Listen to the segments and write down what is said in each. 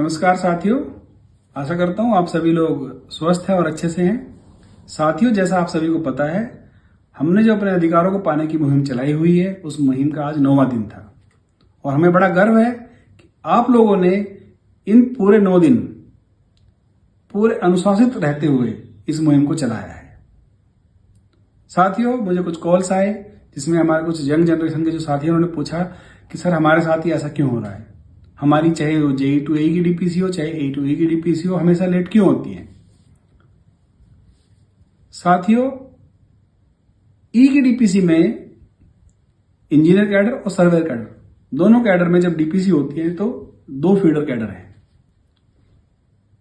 नमस्कार साथियों, आशा करता हूं आप सभी लोग स्वस्थ हैं और अच्छे से हैं। साथियों, जैसा आप सभी को पता है, हमने जो अपने अधिकारों को पाने की मुहिम चलाई हुई है, उस मुहिम का आज 9वां दिन था और हमें बड़ा गर्व है कि आप लोगों ने इन पूरे 9 दिन पूरे अनुशासित रहते हुए इस मुहिम को चलाया है। साथियों, मुझे कुछ कॉल्स आए जिसमें हमारे कुछ यंग जनरेशन के जो साथियों ने पूछा कि सर हमारे साथ ही ऐसा क्यों हो रहा है, हमारी चाहे JEE to AE की डीपीसी हो चाहे AE to AE की डीपीसी हो, हमेशा लेट क्यों होती है। साथियों, ई की डीपीसी में इंजीनियर कैडर और सर्वेयर कैडर दोनों कैडर में जब डीपीसी होती है तो 2 फीडर कैडर हैं,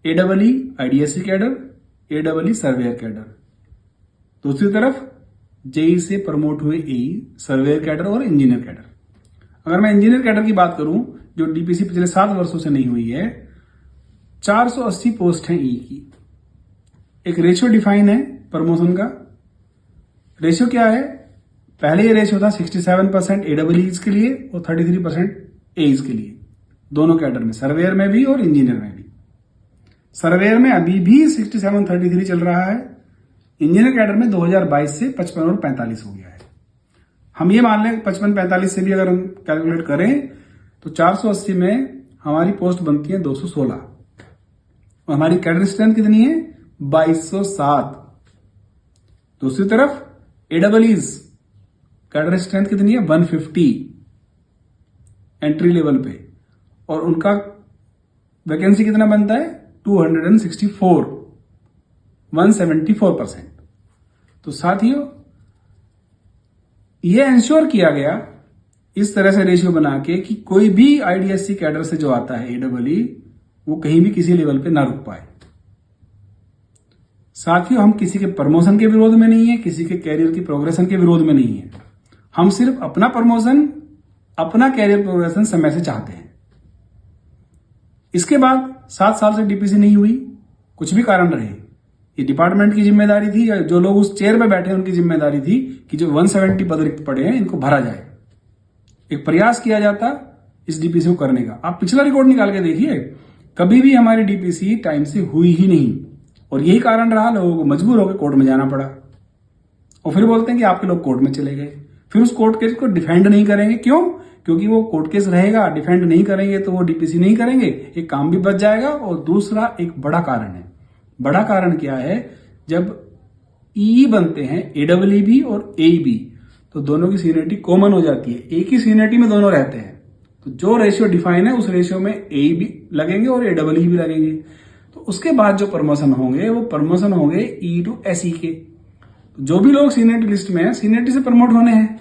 AEE IDSC cadre, AEE surveyor cadre. दूसरी तरफ JEE से प्रमोट हुए AE सर्वेयर कैडर और इंजीनियर कैडर। अगर मैं इंजीनियर कैडर की बात करूं, जो डीपीसी पिछले 7 वर्षों से नहीं हुई है, 480 पोस्ट हैं ई की। एक रेशियो डिफाइन है प्रमोशन का। रेशियो क्या है? पहले ये रेशियो था 67% AEEs के लिए और 33% AEs के लिए, दोनों कैडर में, सर्वेयर में भी और इंजीनियर में भी। सर्वेयर में अभी भी 67-33 चल रहा है। इंजीनियर कैडर में 2022 से 55 और 45 हो गया है। हम ये मान लें 55-45 से भी अगर हम कैलकुलेट करें तो 480 में हमारी पोस्ट बनती है 216 और हमारी कैडर स्ट्रेंथ कितनी है? 2207। दूसरी तरफ AEEs कैडर स्ट्रेंथ कितनी है? 150 एंट्री लेवल पे, और उनका वैकेंसी कितना बनता है? 264, 174%। तो साथियों, यह इंश्योर किया गया इस तरह से रेशियो बना के कि कोई भी IDSC कैडर से जो आता है AEE, वो कहीं भी किसी लेवल पे ना रुक पाए। साथियों, हम किसी के प्रमोशन के विरोध में नहीं है, किसी के कैरियर की प्रोग्रेशन के विरोध में नहीं है। हम सिर्फ अपना प्रमोशन, अपना कैरियर प्रोग्रेशन समय से चाहते हैं। इसके बाद 7 साल से डीपीसी नहीं हुई, कुछ भी कारण रहे, ये डिपार्टमेंट की जिम्मेदारी थी, या जो लोग उस चेयर में बैठे हैं उनकी जिम्मेदारी थी कि जो 170 पद रिक्त पड़े हैं इनको भरा जाए। एक प्रयास किया जाता इस डीपीसी को करने का। आप पिछला रिकॉर्ड निकाल के देखिए, कभी भी हमारी डीपीसी टाइम से हुई ही नहीं, और यही कारण रहा, लोगों को मजबूर होकर कोर्ट में जाना पड़ा। और फिर बोलते हैं कि आपके लोग कोर्ट में चले गए, फिर उस कोर्ट केस को डिफेंड नहीं करेंगे। क्यों? क्योंकि वो कोर्ट केस रहेगा, डिफेंड नहीं करेंगे तो वो डीपीसी नहीं करेंगे, एक काम भी बच जाएगा। और दूसरा एक बड़ा कारण है। बड़ा कारण क्या है? जब ई बनते हैं AEE भी और AE भी, तो दोनों की सीनियरिटी कॉमन हो जाती है, एक ही सीनियरिटी में दोनों रहते हैं। तो जो रेशियो डिफाइन है उस रेशियो में AE भी लगेंगे और AEE भी लगेंगे। तो उसके बाद जो प्रमोशन होंगे वो प्रमोशन होंगे E to SE के। तो जो भी लोग सीनियरिटी लिस्ट में है, सीनियरिटी से प्रमोट होने हैं।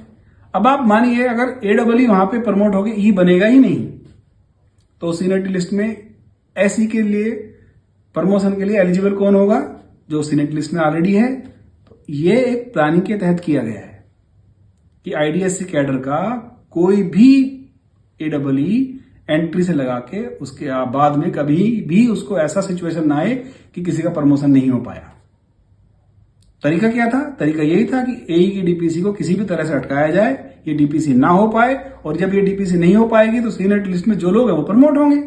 अब आप मानिए अगर AEE वहां पे प्रमोट होकर E बनेगा ही नहीं, तो सीनियरिटी लिस्ट में SE के लिए प्रमोशन के लिए एलिजिबल कौन होगा? जो सीनियरिटी लिस्ट में ऑलरेडी है। तो ये एक प्लानिंग के तहत किया गया है कि IDSC कैडर का कोई भी AEE एंट्री से लगा के उसके बाद में कभी भी उसको ऐसा सिचुएशन ना आए कि किसी का प्रमोशन नहीं हो पाया। तरीका क्या था? तरीका यही था कि AE की डीपीसी को किसी भी तरह से अटकाया जाए, ये डीपीसी ना हो पाए, और जब ये डीपीसी नहीं हो पाएगी तो सीनियरिटी लिस्ट में जो लोग हैं वो प्रमोट होंगे।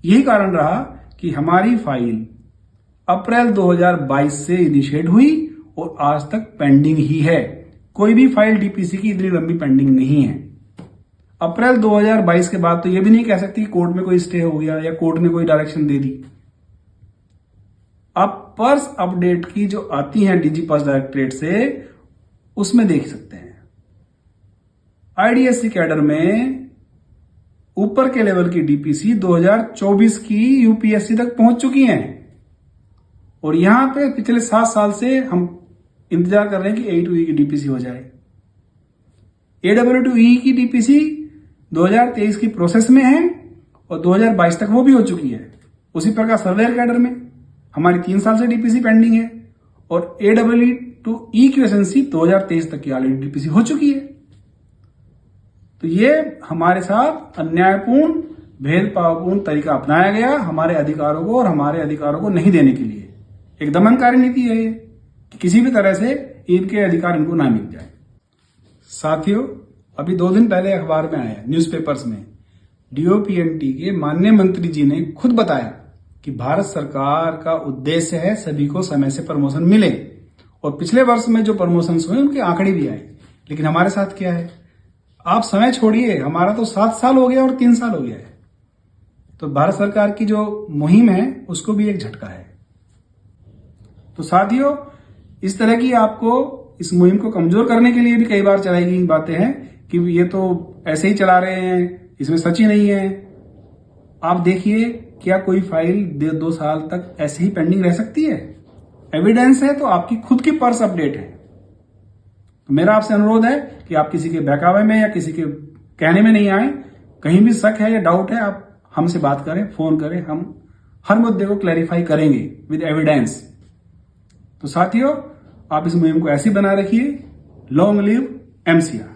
यही कारण रहा कि हमारी फाइल अप्रैल 2022 से इनिशिएट हुई और आज तक पेंडिंग ही है। कोई भी फाइल डीपीसी की इतनी लंबी पेंडिंग नहीं है। अप्रैल 2022 के बाद तो ये भी नहीं कह सकती कि कोर्ट में कोई स्टे हो गया या कोर्ट ने कोई डायरेक्शन दे दी। आप पर्स अपडेट की जो आती हैं डीजी पर्स डायरेक्टरेट से, उसमें देख सकते हैं। IDSC कैडर में ऊपर के लेवल की डीपीसी 2024 की यूपीएससी तक पहुंच चुकी हैं, और यहां पे पिछले 7 साल से हम इंतजार कर रहे हैं कि AE to AE की डीपीसी हो जाए। AEE to AE की डीपीसी 2023 की प्रोसेस में है और 2022 तक वो भी हो चुकी है। उसी प्रकार सर्वेयर कैडर में हमारी 3 साल से डीपीसी पेंडिंग है, और AEE to AE की वैकेंसी 2023 तक की ऑलरेडी डीपीसी हो चुकी है। तो ये हमारे साथ अन्यायपूर्ण, भेदभावपूर्ण तरीका अपनाया गया हमारे अधिकारों को और हमारे अधिकारों को नहीं देने के लिए। एक दमनकारी नीति है ये कि किसी भी तरह से इनके अधिकार इनको ना मिल जाए। साथियों, अभी 2 दिन पहले अखबार में आया, न्यूज़पेपर्स में, डीओपीएनटी के माननीय मंत्री जी ने खुद बताया कि भारत सरकार का उद्देश्य है सभी को समय से प्रमोशन मिले, और पिछले वर्ष में जो प्रमोशन हुए उनके आंकड़े भी आए। लेकिन हमारे साथ क्या है, आप समय छोड़िए, हमारा तो 7 साल हो गया और 3 साल हो गया है। तो भारत सरकार की जो मुहिम है उसको भी एक झटका है। तो साथियों, इस तरह की आपको इस मुहिम को कमजोर करने के लिए भी कई बार चलाई गई बातें हैं कि ये तो ऐसे ही चला रहे हैं, इसमें सच ही नहीं है। आप देखिए, क्या कोई फाइल 2 साल तक ऐसे ही पेंडिंग रह सकती है? एविडेंस है तो आपकी खुद की पर्स अपडेट है। तो मेरा आपसे अनुरोध है कि आप किसी के बहकावे में या किसी के कहने में नहीं आए। कहीं भी शक है या डाउट है, आप हमसे बात करें, फोन करें, हम हर मुद्दे को क्लैरिफाई करेंगे विद एविडेंस। तो साथियों, आप इस मुहिम को ऐसी बना रखिए। Long live MCR.